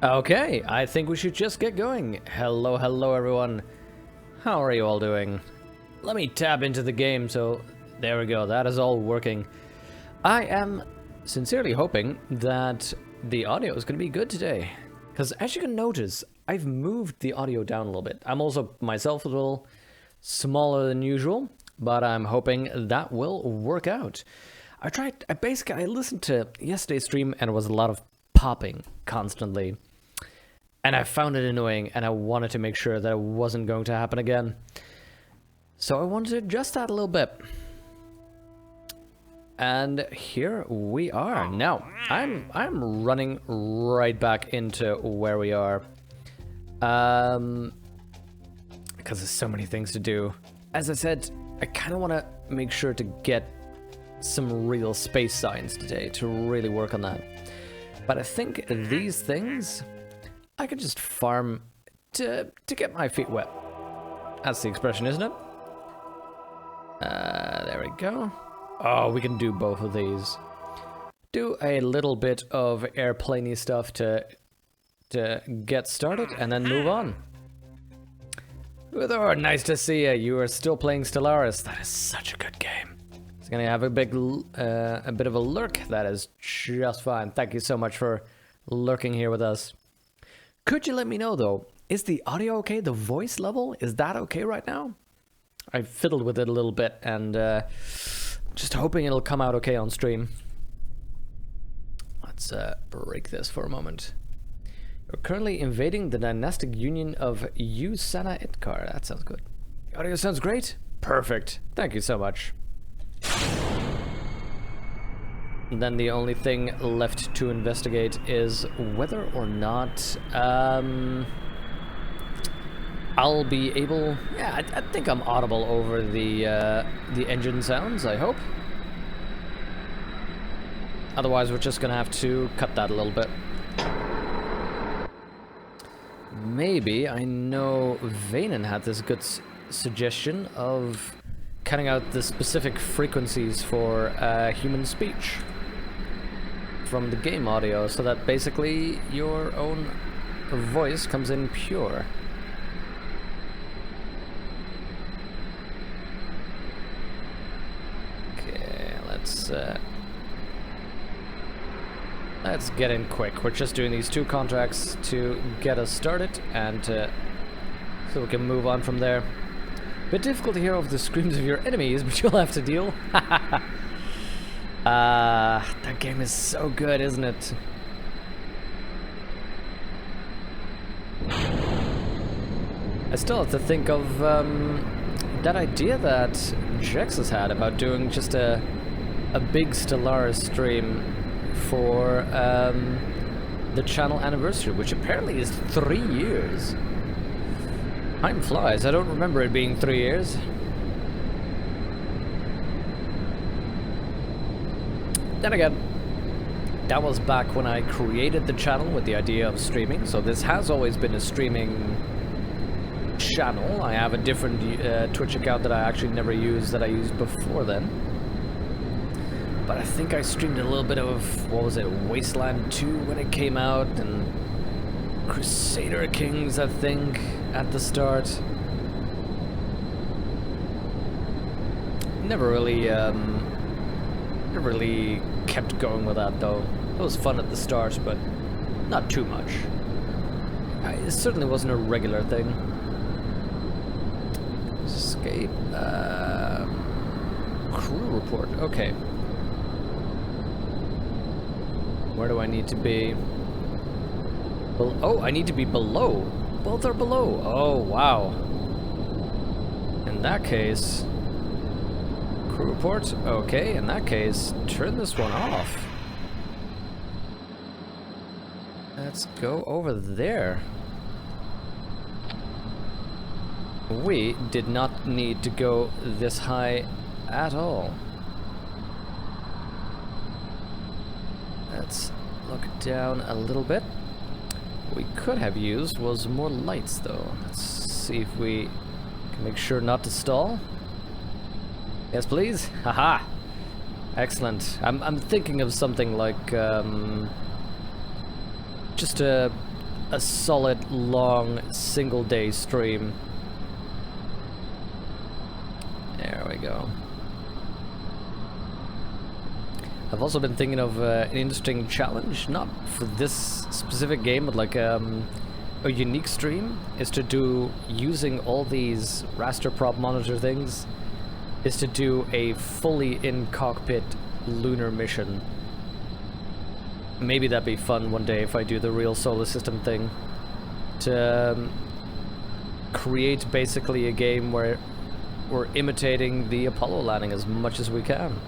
Okay, I think we should just get going. Hello, hello everyone. How are you all doing? Let me tab into the game, so there we go, that is all working. I am sincerely hoping that the audio is going to be good today. Because as you can notice, I've moved the audio down a little bit. I'm also myself a little smaller than usual, but I'm hoping that will work out. I listened to yesterday's stream and it was a lot of popping constantly. And I found it annoying and I wanted to make sure that it wasn't going to happen again. So I wanted to adjust that a little bit. And here we are. Now, I'm running right back into where we are. Because there's so many things to do. As I said, I kind of want to make sure to get some real space science today to really work on that. But I think these things I could just farm to get my feet wet. That's the expression, isn't it? There we go. Oh, we can do both of these. Do a little bit of airplaney stuff to get started and then move on. Uthor, nice to see you. You are still playing Stellaris. That is such a good game. It's gonna have a bit of a lurk. That is just fine. Thank you so much for lurking here with us. Could you let me know though, is the audio okay? The voice level, is that okay right now? I fiddled with it a little bit and just hoping it'll come out okay on stream. Let's break this for a moment. You're currently invading the dynastic union of Usana Itkar. That sounds good. The audio sounds great. Perfect. Thank you so much. And then the only thing left to investigate is whether or not I'll be able... Yeah, I think I'm audible over the engine sounds, I hope. Otherwise, we're just gonna have to cut that a little bit. Maybe, I know Vanen had this good suggestion of cutting out the specific frequencies for human speech from the game audio, so that basically your own voice comes in pure. Okay, let's get in quick. We're just doing these 2 contracts to get us started and so we can move on from there. Bit difficult to hear over the screams of your enemies, but you'll have to deal. That game is so good, isn't it? I still have to think of that idea that Jex has had about doing just a big Stellaris stream for the channel anniversary, which apparently is 3 years. Time flies. I don't remember it being 3 years. Then again, that was back when I created the channel with the idea of streaming, so this has always been a streaming channel. I have a different Twitch account that I actually never used, that I used before then. But I think I streamed a little bit of, what was it, Wasteland 2 when it came out, and Crusader Kings, I think, at the start. Never really kept going with that though. It was fun at the start, but not too much. It certainly wasn't a regular thing. Escape. Crew report. Okay. Where do I need to be? Oh, I need to be below. Both are below. Oh, wow. In that case... Crew report? Okay, in that case, turn this one off. Let's go over there. We did not need to go this high at all. Let's look down a little bit. What we could have used was more lights though. Let's see if we can make sure not to stall. Yes, please. Haha. Excellent. I'm thinking of something like just a a solid, long, single-day stream. There we go. I've also been thinking of an interesting challenge, not for this specific game, but like a unique stream, is to do, using all these raster prop monitor things, is to do a fully in-cockpit lunar mission. Maybe that'd be fun one day if I do the real solar system thing. To create basically a game where we're imitating the Apollo landing as much as we can.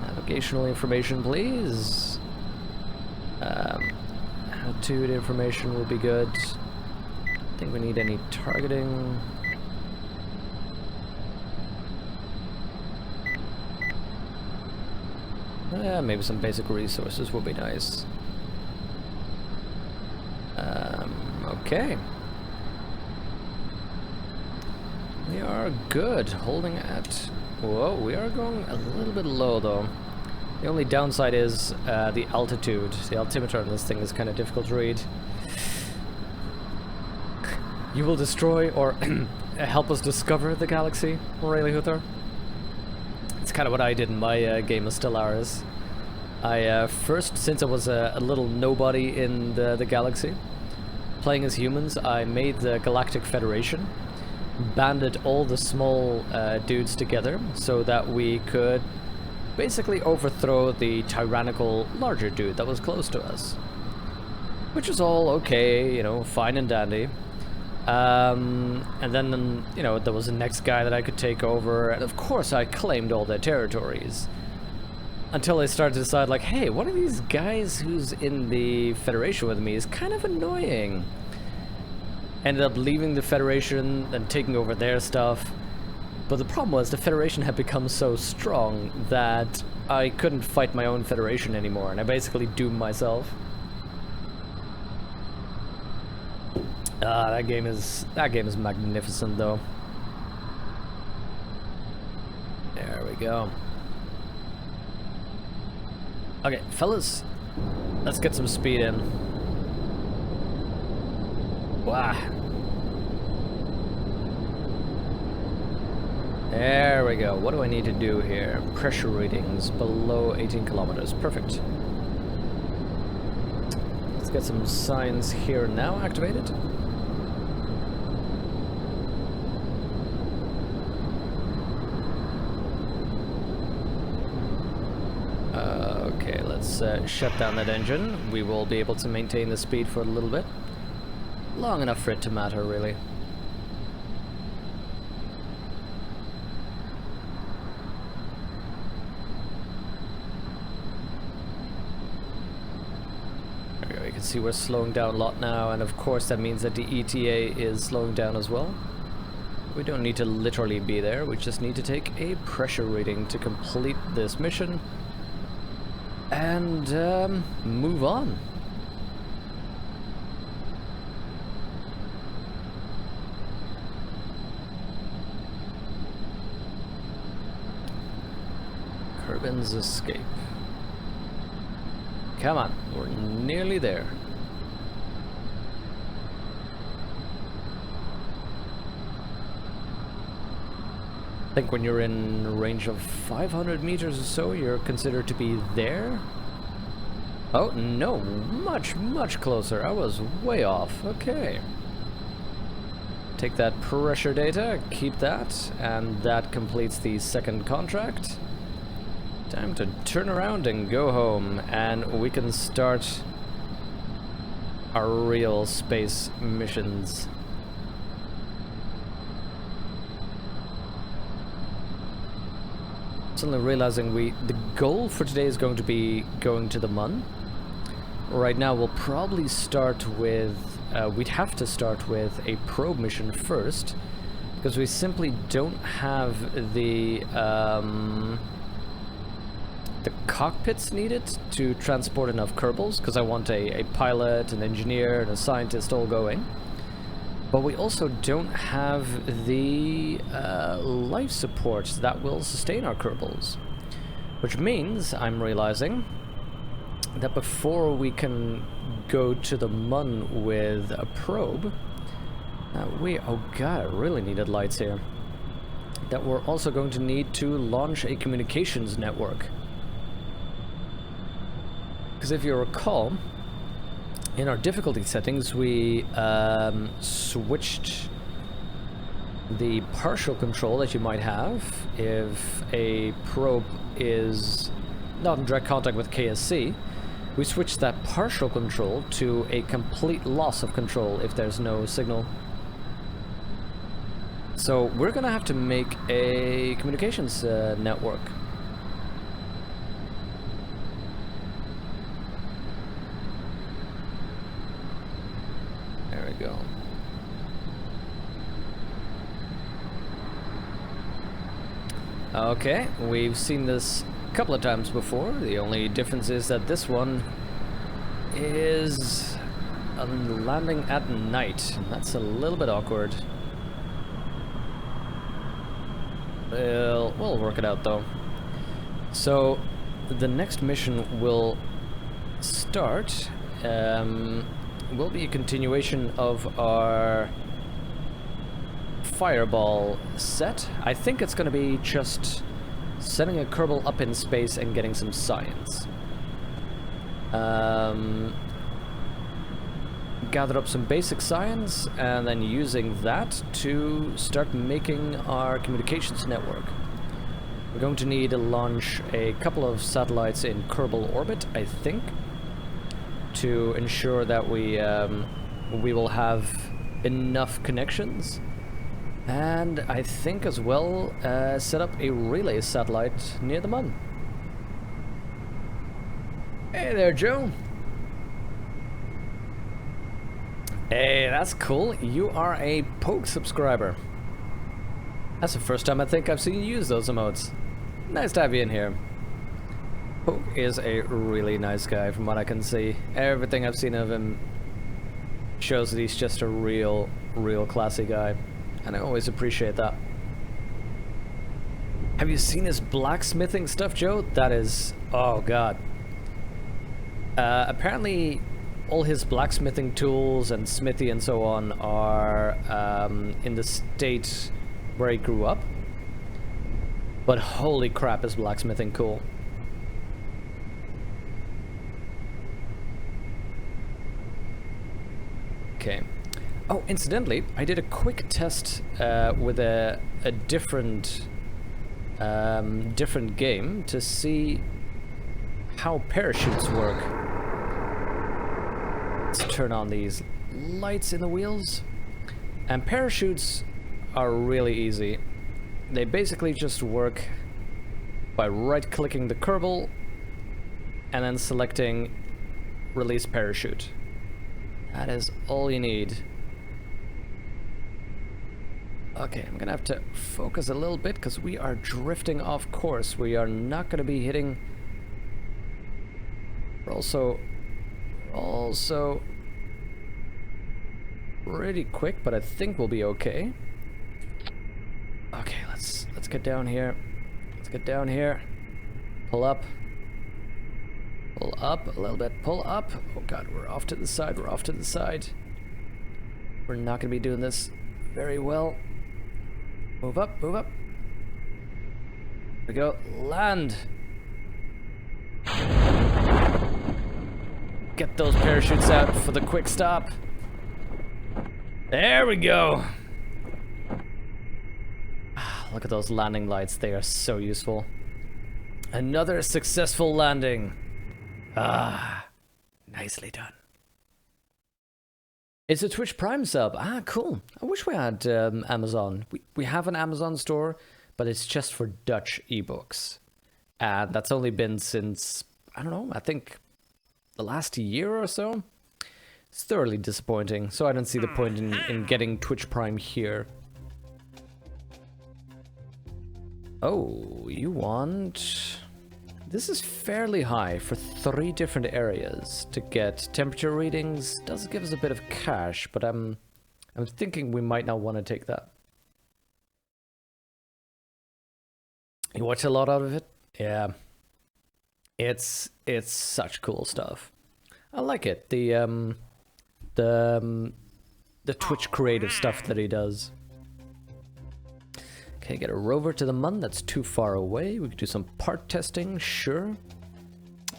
Navigational information, please. Attitude information will be good. I think we need any targeting. Maybe some basic resources would be nice. Okay. We are good, holding at... Whoa, we are going a little bit low though. The only downside is the altitude. The altimeter on this thing is kind of difficult to read. You will destroy or help us discover the galaxy, really, Huthor? It's kind of what I did in my game of Stellaris. I first, since I was a little nobody in the galaxy, playing as humans, I made the Galactic Federation, banded all the small dudes together so that we could basically overthrow the tyrannical larger dude that was close to us. Which was all okay, you know, fine and dandy. And then, you know, there was the next guy that I could take over, and of course I claimed all their territories. Until I started to decide, like, hey, one of these guys who's in the Federation with me is kind of annoying. Ended up leaving the Federation and taking over their stuff. But the problem was the Federation had become so strong that I couldn't fight my own Federation anymore, and I basically doomed myself. That game is magnificent though. There we go. Okay, fellas, let's get some speed in. Wow. There we go. What do I need to do here? Pressure readings below 18 kilometers. Perfect. Let's get some signs here now activated. Okay, let's shut down that engine. We will be able to maintain the speed for a little bit. Long enough for it to matter, really. There we go. You can see we're slowing down a lot now, and of course that means that the ETA is slowing down as well. We don't need to literally be there, we just need to take a pressure reading to complete this mission. And move on. Kerbin's escape. Come on, we're nearly there. I think when you're in a range of 500 meters or so, you're considered to be there. Oh, no, much, much closer. I was way off. Okay. Take that pressure data, keep that, and that completes the second contract. Time to turn around and go home, and we can start our real space missions. Suddenly realizing the goal for today is going to be going to the Mun. Right now we'll probably start with, we'd have to start with a probe mission first, because we simply don't have the cockpits needed to transport enough Kerbals, because I want a pilot, an engineer, and a scientist all going. But we also don't have the life support that will sustain our Kerbals. Which means, I'm realizing, that before we can go to the Mun with a probe, oh god, I really needed lights here. That we're also going to need to launch a communications network. Because if you recall, in our difficulty settings, we switched the partial control that you might have if a probe is not in direct contact with KSC. We switched that partial control to a complete loss of control if there's no signal. So we're gonna have to make a communications network. There we go. Okay, we've seen this a couple of times before. The only difference is that this one is landing at night. And that's a little bit awkward. We'll work it out though. So the next mission will start. Will be a continuation of our fireball set. I think it's going to be just sending a Kerbal up in space and getting some science. Gather up some basic science and then using that to start making our communications network. We're going to need to launch a couple of satellites in Kerbal orbit, I think, to ensure that we will have enough connections. And I think as well set up a relay satellite near the Mun. Hey there, Joe. Hey, that's cool. You are a Poke subscriber. That's the first time I think I've seen you use those emotes. Nice to have you in here. Poke is a really nice guy from what I can see. Everything I've seen of him shows that he's just a real classy guy. And I always appreciate that. Have you seen his blacksmithing stuff, Joe? That is... oh god. Apparently all his blacksmithing tools and smithy and so on are in the state where he grew up. But holy crap, is blacksmithing cool. Okay. Oh, incidentally, I did a quick test with a different game to see how parachutes work. Let's turn on these lights in the wheels. And parachutes are really easy. They basically just work by right-clicking the Kerbal and then selecting Release Parachute. That is all you need. Okay, I'm gonna have to focus a little bit because we are drifting off course. We are not gonna be hitting... We're also pretty quick, but I think we'll be okay. Okay, let's get down here. Let's get down here. Pull up. Pull up a little bit. Pull up. Oh god, we're off to the side. We're off to the side. We're not gonna be doing this very well. Move up, move up. Here we go. Land. Get those parachutes out for the quick stop. There we go. Look at those landing lights. They are so useful. Another successful landing. Nicely done. It's a Twitch Prime sub. Cool. I wish we had Amazon. We have an Amazon store, but it's just for Dutch ebooks. And that's only been since, I don't know, I think the last year or so. It's thoroughly disappointing, so I don't see the point in getting Twitch Prime here. Oh, you want... This is fairly high for 3 different areas to get temperature readings. Does give us a bit of cash, but I'm thinking we might not want to take that. You watch a lot out of it? Yeah. It's such cool stuff. I like it. The Twitch creative stuff that he does. Okay, get a rover to the Mun. That's too far away. We could do some part testing, sure.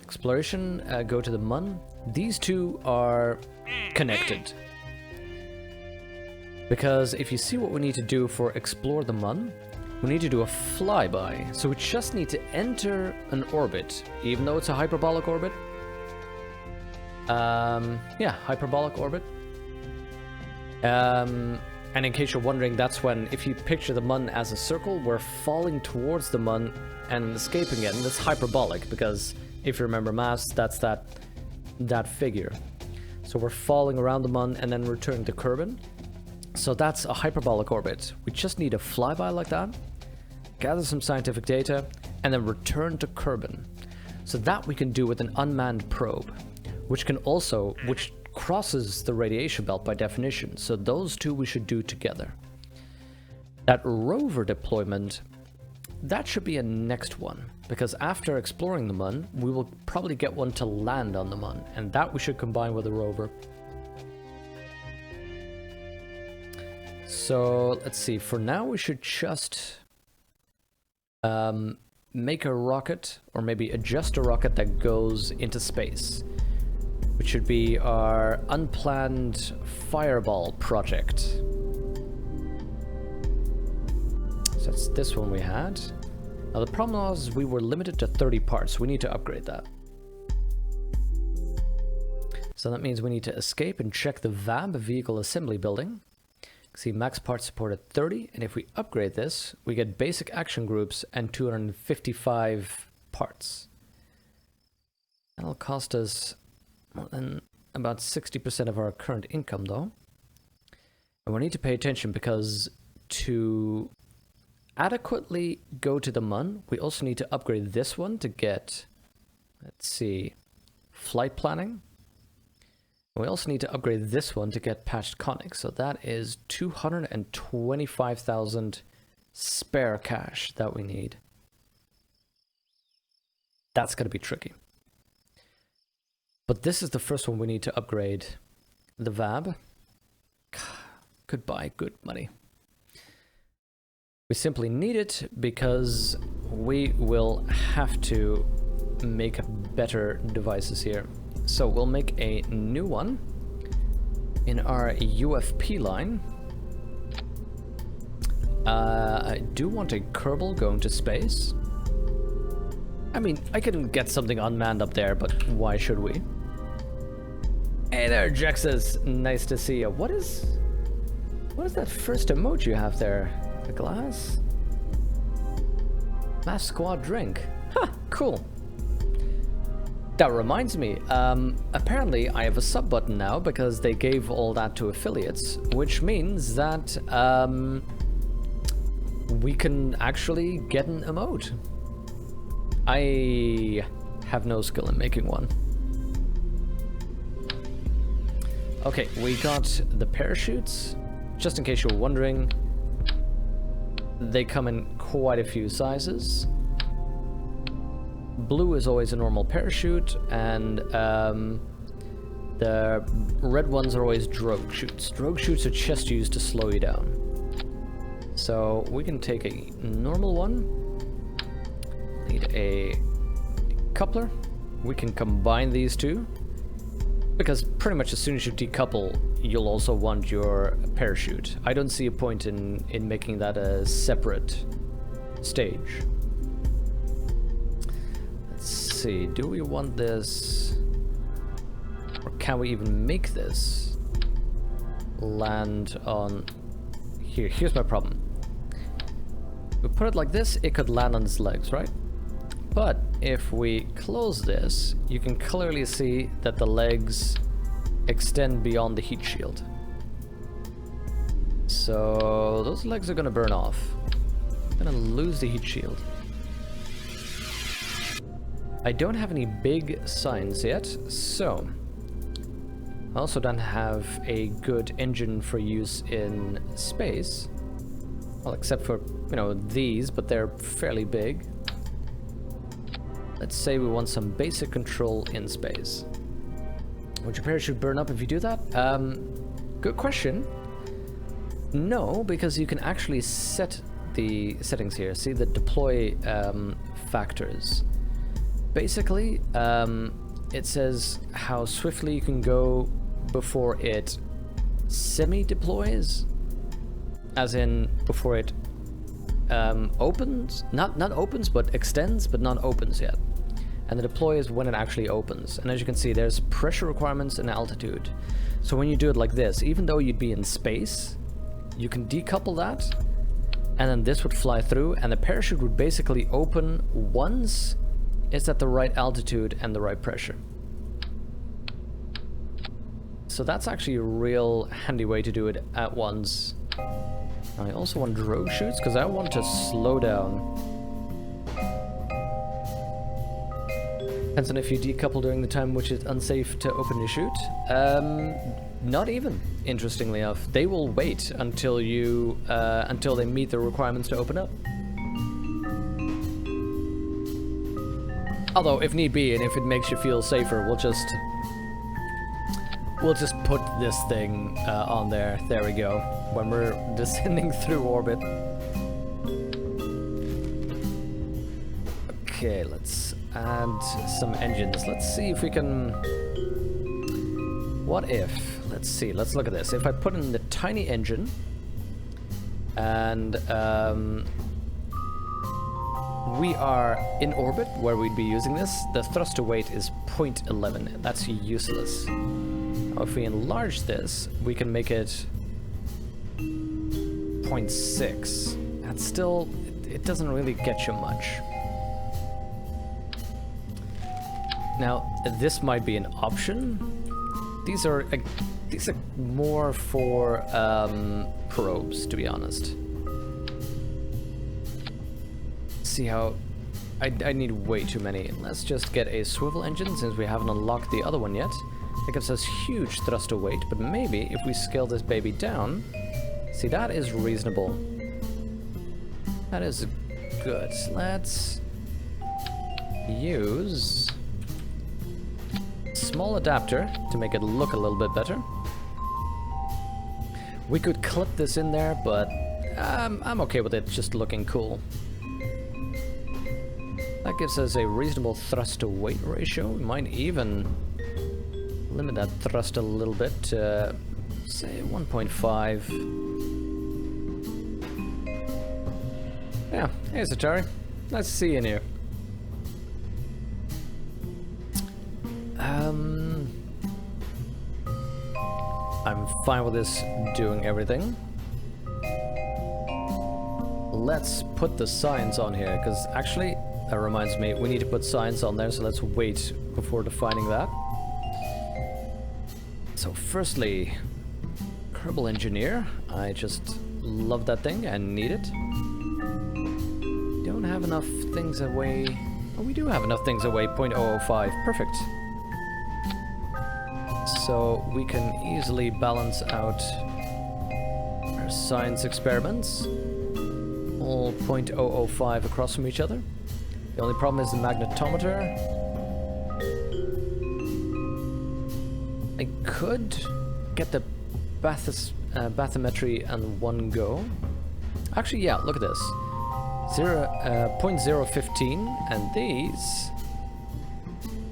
Exploration, go to the Mun. These two are connected. Because if you see what we need to do for explore the Mun, we need to do a flyby. So we just need to enter an orbit, even though it's a hyperbolic orbit. Yeah, hyperbolic orbit. And in case you're wondering, that's when, if you picture the Mun as a circle, we're falling towards the Mun and escaping it. And that's hyperbolic, because if you remember maths, that's that figure. So we're falling around the Mun and then returning to Kerbin. So that's a hyperbolic orbit. We just need a flyby like that, gather some scientific data, and then return to Kerbin. So that we can do with an unmanned probe, which crosses the radiation belt by definition. So those two we should do together. That rover deployment, that should be a next one, because after exploring the Mun, we will probably get one to land on the Mun, and that we should combine with a rover. So let's see, for now we should just make a rocket, or maybe adjust a rocket that goes into space, which should be our unplanned fireball project. So that's this one we had. Now the problem was we were limited to 30 parts, so we need to upgrade that. So that means we need to escape and check the VAB, Vehicle Assembly Building. See, max parts supported 30, and if we upgrade this, we get basic action groups and 255 parts. That'll cost us more than about 60% of our current income, though. And we need to pay attention, because to adequately go to the Mun, we also need to upgrade this one to get, let's see, flight planning. We also need to upgrade this one to get patched conics, so that is 225,000 spare cash that we need. That's going to be tricky. But this is the first one we need to upgrade. The VAB. Goodbye, good money. We simply need it because we will have to make better devices here. So we'll make a new one in our UFP line. I do want a Kerbal going to space. I mean, I can get something unmanned up there, but why should we? Hey there, Jexus. Nice to see you. What is that first emoji you have there? A glass? Mass squad drink. Huh, cool. That reminds me, apparently I have a sub button now because they gave all that to affiliates, which means that we can actually get an emote. I have no skill in making one. Okay, we got the parachutes. Just in case you're wondering, they come in quite a few sizes. Blue is always a normal parachute, and the red ones are always drogue chutes. Drogue chutes are just used to slow you down. So we can take a normal one. Need a coupler. We can combine these two, because pretty much as soon as you decouple, you'll also want your parachute. I don't see a point in making that a separate stage. Let's see, do we want this, or can we even make this land on here? Here's my problem. We put it like this, it could land on its legs, right? But if we close this, you can clearly see that the legs extend beyond the heat shield. So those legs are gonna burn off. I'm gonna lose the heat shield. I don't have any big signs yet, so I also don't have a good engine for use in space. Well, except for, you know, these, but they're fairly big. Let's say we want some basic control in space. Would your parachute burn up if you do that? Good question. No, because you can actually set the settings here. See the deploy factors. Basically, it says how swiftly you can go before it semi-deploys, as in before it opens, not opens, but extends, but not opens yet. And the deploy is when it actually opens. And as you can see, there's pressure requirements and altitude. So when you do it like this, even though you'd be in space, you can decouple that, and then this would fly through, and the parachute would basically open once it's at the right altitude and the right pressure. So that's actually a real handy way to do it at once. I also want drogue shoots because I want to slow down. Depends on if you decouple during the time which is unsafe to open your chute. Not even, interestingly enough. They will wait until you until they meet the requirements to open up. Although, if need be, and if it makes you feel safer, we'll just put this thing on there. There we go. When we're descending through orbit. Okay, let's add some engines. Let's see if we can... What if... Let's see, let's look at this. If I put in the tiny engine and we are in orbit where we'd be using this, the thrust to weight is 0.11. That's useless. Now if we enlarge this, we can make it 0.6. That's still... it doesn't really get you much. Now, this might be an option. These are more for probes, to be honest. See how... I need way too many. Let's just get a swivel engine, since we haven't unlocked the other one yet. That gives us huge thrust to weight, but maybe if we scale this baby down... See, that is reasonable. That is good. Let's use... small adapter to make it look a little bit better. We could clip this in there, but I'm okay with it just looking cool. That gives us a reasonable thrust to weight ratio. We might even limit that thrust a little bit to say 1.5. Yeah, hey Satari. Nice to see you in here. I'm fine with this doing everything. Let's put the signs on here, because actually, that reminds me, we need to put signs on there, so let's wait before defining that. So firstly, Kerbal Engineer. I just love that thing and need it. Don't have enough things away. Oh, we do have enough things away, 0.005, perfect. So we can easily balance out our science experiments, all 0.005 across from each other. The only problem is the magnetometer. I could get the bathymetry on one go. Actually, yeah, look at this. 0.015, and these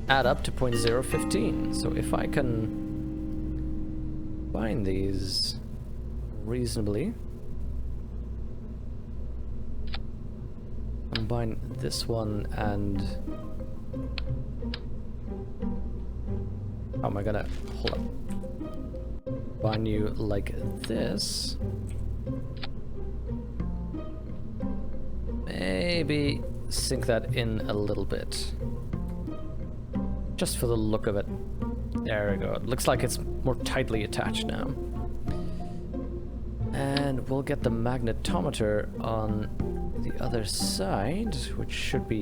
add up to 0.015. So if I can combine these reasonably, combine this one and... how am I gonna... hold up. Combine you like this. Maybe sink that in a little bit. Just for the look of it. There we go. It looks like it's more tightly attached now. And we'll get the magnetometer on the other side, which should be